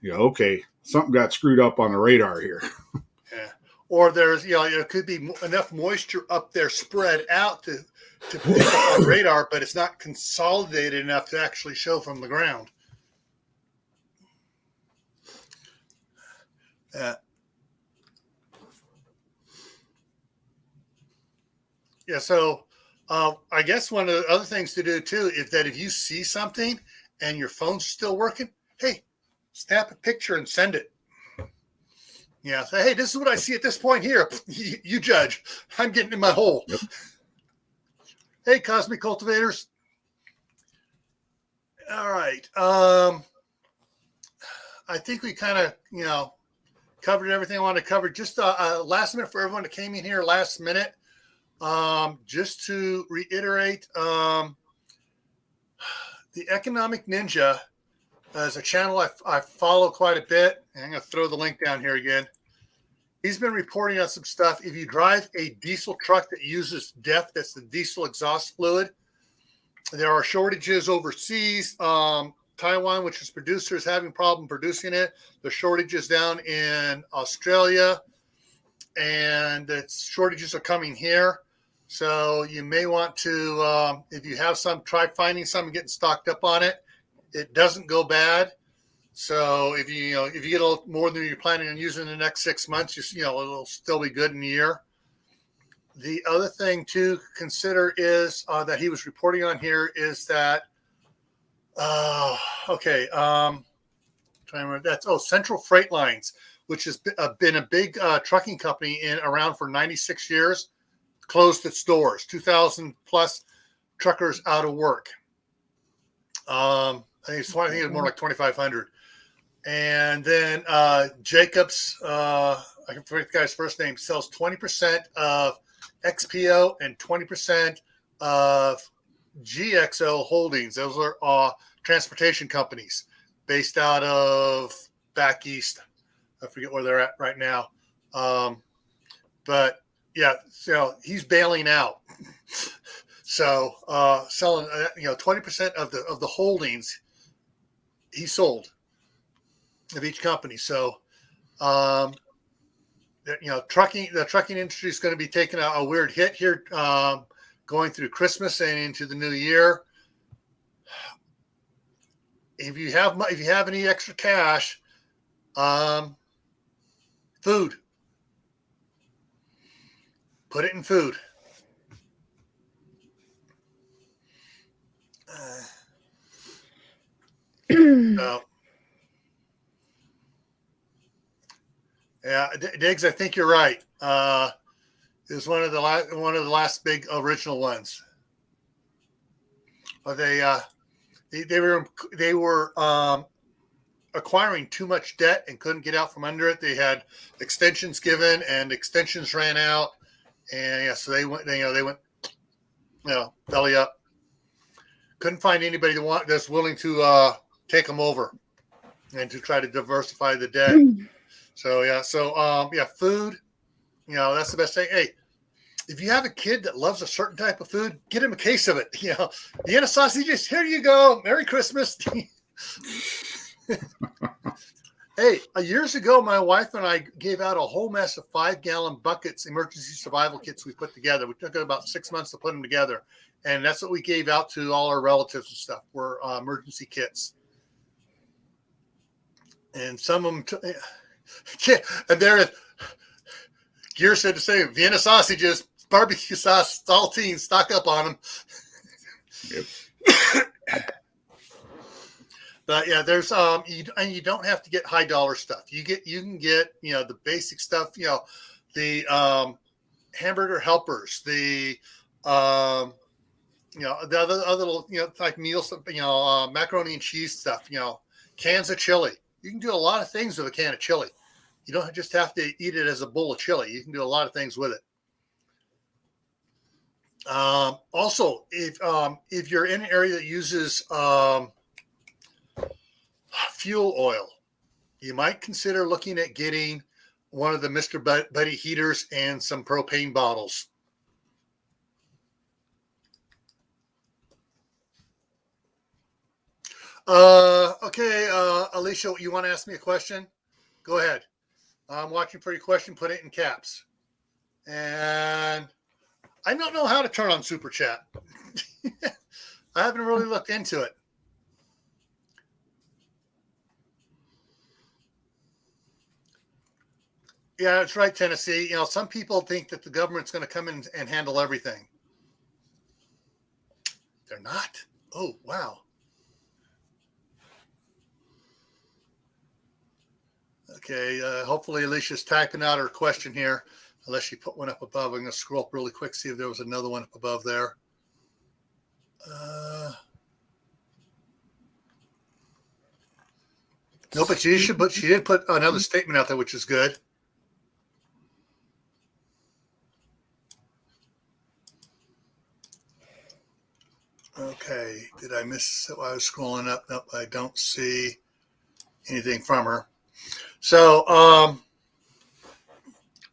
Okay, something got screwed up on the radar here. Yeah. Or there's, it could be enough moisture up there spread out to pick up on radar, but it's not consolidated enough to actually show from the ground. So I guess one of the other things to do too is that if you see something and your phone's still working, hey, snap a picture and send it. Yeah, say, hey, this is what I see at this point here. You judge. I'm getting in my hole. Yep. Hey, Cosmic Cultivators. All right. I think we kind of, covered everything I wanted to cover. Just last minute for everyone that came in here last minute. Just to reiterate, the Economic Ninja is a channel I follow quite a bit. And I'm going to throw the link down here again. He's been reporting on some stuff. If you drive a diesel truck that uses DEF, that's the diesel exhaust fluid, there are shortages overseas. Taiwan, which is producer, is having a problem producing it. There's shortages down in Australia, and the shortages are coming here. So you may want to, if you have some, try finding some and getting stocked up on it. It doesn't go bad. So if you get a little more than you're planning on using in the next 6 months, it'll still be good in a year. The other thing to consider is that he was reporting on here is that, trying to remember, that's Central Freight Lines, which has been a big trucking company around for 96 years, closed its doors. 2,000 plus truckers out of work. I think it's more like 2,500. And then Jacobs, I can forget the guy's first name, sells 20% of XPO and 20% of GXO Holdings. Those are transportation companies based out of back east. I forget where they're at right now. But yeah, so he's bailing out. So selling 20% of the holdings he sold of each company. So the trucking industry is going to be taking a weird hit here going through Christmas and into the new year. If you have any extra cash, food, put it in food. Yeah, Diggs, I think you're right. It was one of the last big original ones. But They were acquiring too much debt and couldn't get out from under it. They had extensions given, and extensions ran out, and yeah, so they went belly up. Couldn't find anybody that's willing to take them over and to try to diversify the debt. So food, that's the best thing. Hey, if you have a kid that loves a certain type of food, get him a case of it. Vienna sausages, here you go. Merry Christmas. Hey, years ago, my wife and I gave out a whole mess of 5-gallon buckets, emergency survival kits we put together. We took about 6 months to put them together. And that's what we gave out to all our relatives and stuff, were emergency kits. And some of them, and there is, Gear said the same, Vienna sausages, barbecue sauce, saltines, stock up on them. Yep. But yeah, there's you don't have to get high dollar stuff. You can get the basic stuff. The hamburger helpers, the the other little like meals, macaroni and cheese stuff. Cans of chili. You can do a lot of things with a can of chili. You don't just have to eat it as a bowl of chili. You can do a lot of things with it. Also, if you're in an area that uses fuel oil, you might consider looking at getting one of the Mr. Buddy heaters and some propane bottles. Okay, Alicia, you want to ask me a question? Go ahead. I'm watching for your question. Put it in caps. And I don't know how to turn on Super Chat. I haven't really looked into it. Yeah, that's right, Tennessee. Some people think that the government's going to come in and handle everything. They're not. Oh, wow. Okay, hopefully Alicia's typing out her question here, unless she put one up above. I'm going to scroll up really quick, see if there was another one up above there. No, but she did put another statement out there, which is good. Okay, did I miss it while I was scrolling up? Nope, I don't see anything from her. So,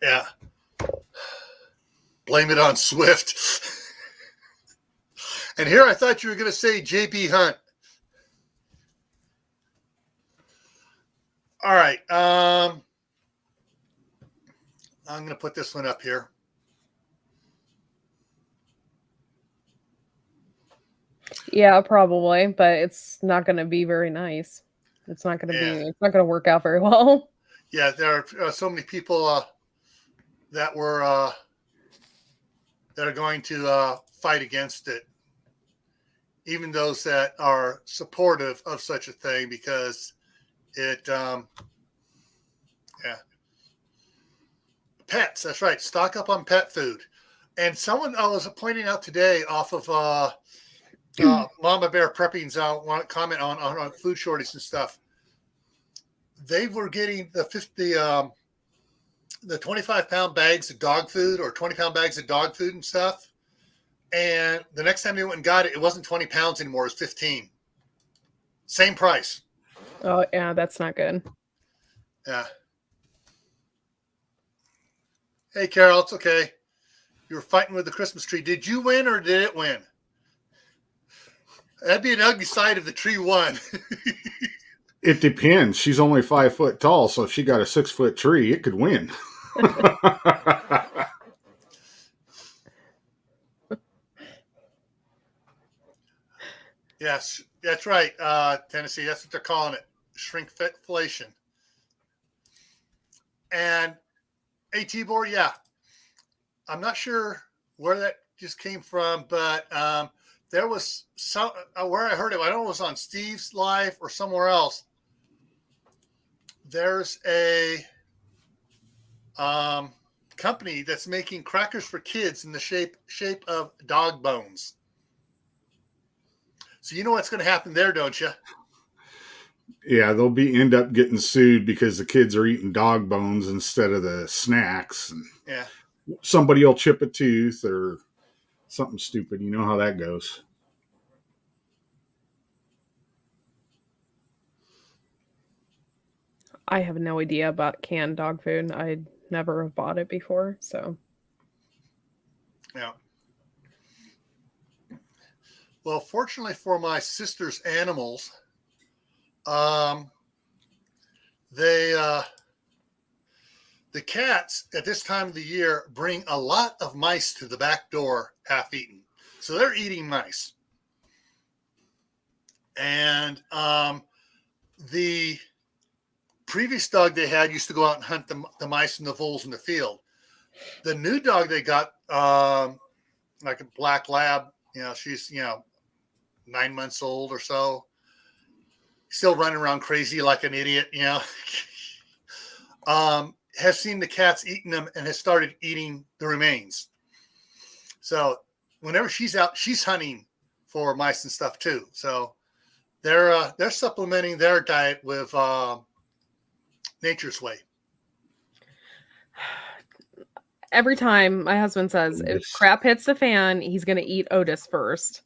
yeah. Blame it on Swift. And here I thought you were going to say J.B. Hunt. All right. I'm going to put this one up here. Yeah, probably, but it's not going to be very nice. It's not going to be. It's not going to work out very well. Yeah, there are so many people that are going to fight against it. Even those that are supportive of such a thing, because it, pets. That's right. Stock up on pet food. And someone I was pointing out today off of Mama Bear Prepping's want to comment on food shortage and stuff. They were getting the 25-pound bags of dog food, or 20-pound bags of dog food and stuff. And the next time they went and got it, it wasn't 20 pounds anymore. It was 15. Same price. Oh, yeah, that's not good. Yeah. Hey, Carol, it's okay. You were fighting with the Christmas tree. Did you win or did it win? That'd be an ugly sight if the tree won. It depends. She's only 5 foot tall, so if she got a 6 foot tree, it could win. Yes, that's right, Tennessee. That's what they're calling it, shrinkflation. And Tibor, yeah, I'm not sure where that just came from, but there was some where I heard it. I don't know if it was on Steve's live or somewhere else. There's a company that's making crackers for kids in the shape of dog bones. So you know what's going to happen there, don't you? Yeah, they'll end up getting sued because the kids are eating dog bones instead of the snacks. And Yeah. somebody will chip a tooth or something stupid. You know how that goes. I have no idea about canned dog food. I never have bought it before, so. Yeah. Well, fortunately for my sister's animals, the cats at this time of the year bring a lot of mice to the back door, half eaten. So they're eating mice. And the previous dog they had used to go out and hunt the mice and the voles in the field. The new dog they got, like a black lab, she's 9 months old or so, still running around crazy like an idiot, has seen the cats eating them and has started eating the remains. So whenever she's out, she's hunting for mice and stuff too. So they're supplementing their diet with Nature's Way. Every time my husband says, if crap hits the fan, he's going to eat Otis first.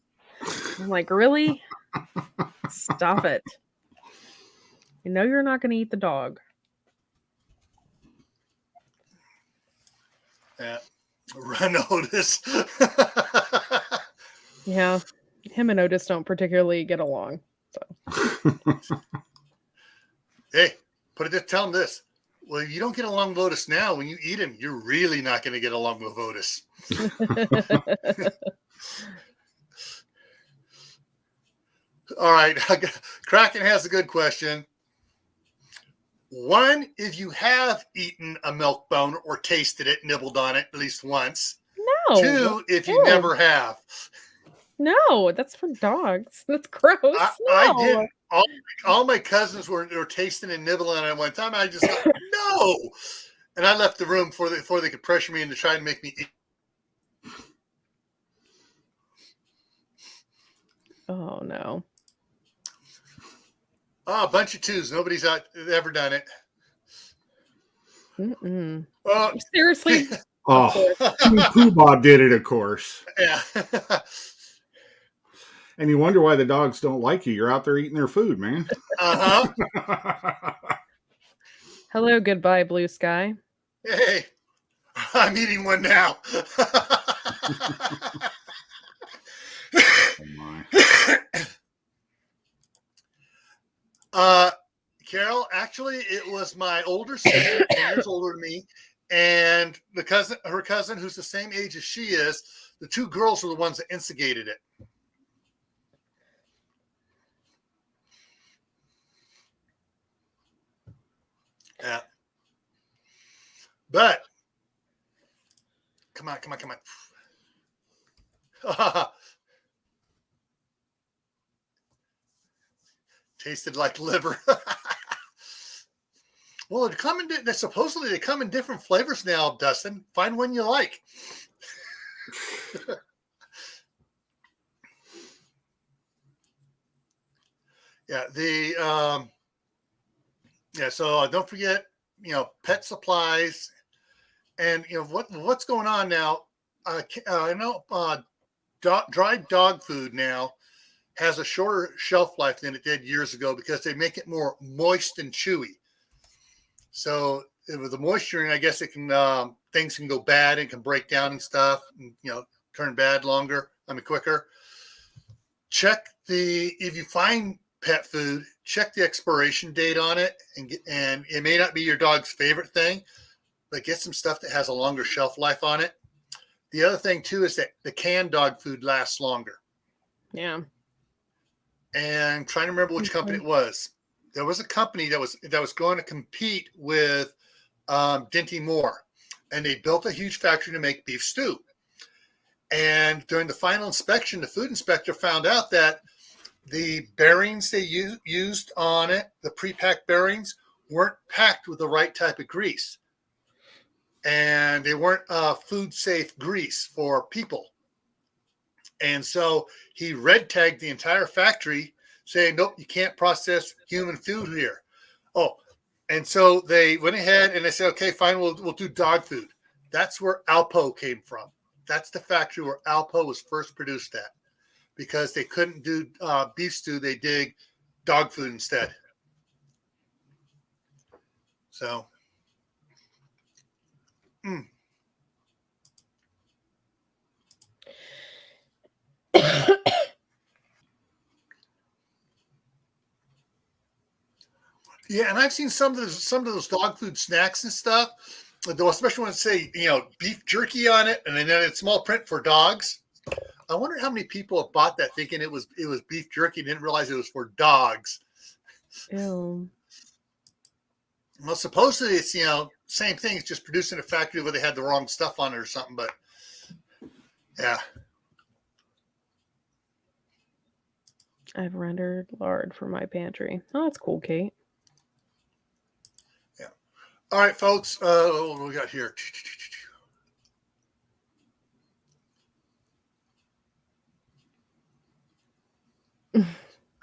I'm like, really? Stop it. You know you're not going to eat the dog. Yeah. Run Otis. Yeah. Him and Otis don't particularly get along. So. Hey, tell him this. Well, you don't get along with Otis now. When you eat him, you're really not going to get along with Otis. All right. Kraken has a good question. One, if you have eaten a milk bone or tasted it, nibbled on it at least once. No. Two, if you never have. No, that's for dogs. That's gross. I didn't. All my cousins were tasting and nibbling on it one time. I just thought, no. And I left the room before they could pressure me into trying to make me eat. Oh, no. Oh, a bunch of twos. Nobody's ever done it. Mm-mm. Seriously? Oh, Pooh did it, of course. Yeah. And you wonder why the dogs don't like you. You're out there eating their food, man. Uh-huh. Hello, goodbye, blue sky. Hey, I'm eating one now. Oh, my. Carol, actually, it was my older sister, 10 years older than me, and her cousin, who's the same age as she is. The two girls were the ones that instigated it. Yeah. But come on. Tasted like liver. Well, supposedly they come in different flavors now, Dustin. Find one you like. Yeah, so don't forget, pet supplies, and what's going on now. I know dried dog food now has a shorter shelf life than it did years ago because they make it more moist and chewy. So with the moisture, I guess it can things can go bad and can break down and stuff, and turn bad quicker. Check if you find pet food, check the expiration date on it, and it may not be your dog's favorite thing, but get some stuff that has a longer shelf life on it. The other thing too is that the canned dog food lasts longer. Yeah. And I'm trying to remember which company it was. There was a company that was going to compete with Dinty Moore, and they built a huge factory to make beef stew. And during the final inspection, the food inspector found out that the bearings they used on it, the pre-packed bearings, weren't packed with the right type of grease. And they weren't food-safe grease for people. And so he red tagged the entire factory saying, nope, you can't process human food here. Oh, and so they went ahead and they said, okay, fine, we'll do dog food. That's where Alpo came from. That's the factory where Alpo was first produced at, because they couldn't do beef stew. They did dog food instead. So, yeah, and I've seen some of those dog food snacks and stuff, especially when it say beef jerky on it, and then it's small print for dogs. I wonder how many people have bought that thinking it was beef jerky and didn't realize it was for dogs. Ew. Well, supposedly it's same thing. It's just produced in a factory where they had the wrong stuff on it or something. But yeah, I've rendered lard for my pantry. Oh, that's cool, Kate. yeah. All right, folks. What do we got here?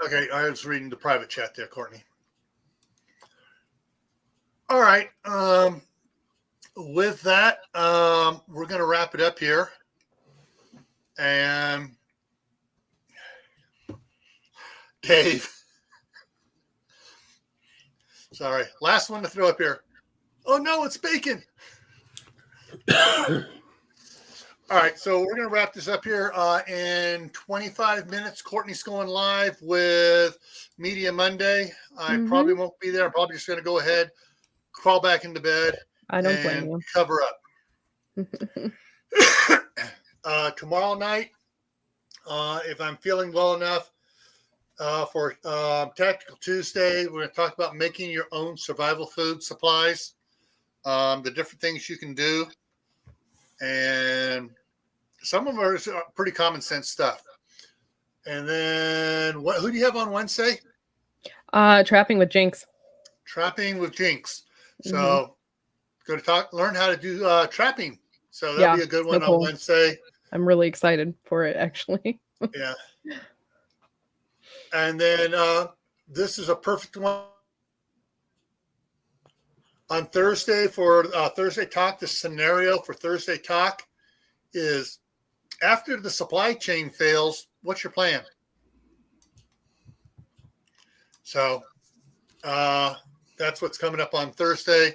Okay, I was reading the private chat there, Courtney. All right. With that, we're going to wrap it up here. And Dave, sorry, last one to throw up here. Oh no, it's bacon. All right, so we're going to wrap this up here in 25 minutes. Courtney's going live with Media Monday. I probably won't be there. I'm probably just going to go ahead, crawl back into bed, I don't blame you. cover up. Tomorrow night, if I'm feeling well enough, for Tactical Tuesday, we're going to talk about making your own survival food supplies, the different things you can do. And some of them are pretty common sense stuff. And then who do you have on Wednesday? Trapping with Jinx. Trapping with Jinx. So go to learn how to do trapping. So that'll be a good one on Wednesday. I'm really excited for it, actually. Yeah. And then this is a perfect one. On Thursday for Thursday Talk, the scenario for Thursday Talk is, after the supply chain fails, what's your plan? So that's what's coming up on Thursday.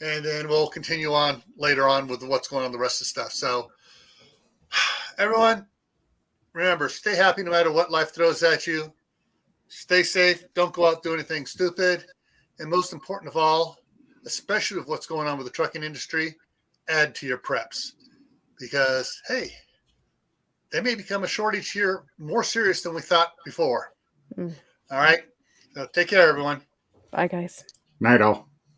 And then we'll continue on later on with what's going on the rest of the stuff. So everyone, remember, stay happy no matter what life throws at you. Stay safe. Don't go out do anything stupid. And most important of all, especially with what's going on with the trucking industry, add to your preps. Because, hey, they may become a shortage here more serious than we thought before. All right? So take care, everyone. Bye, guys. Night all.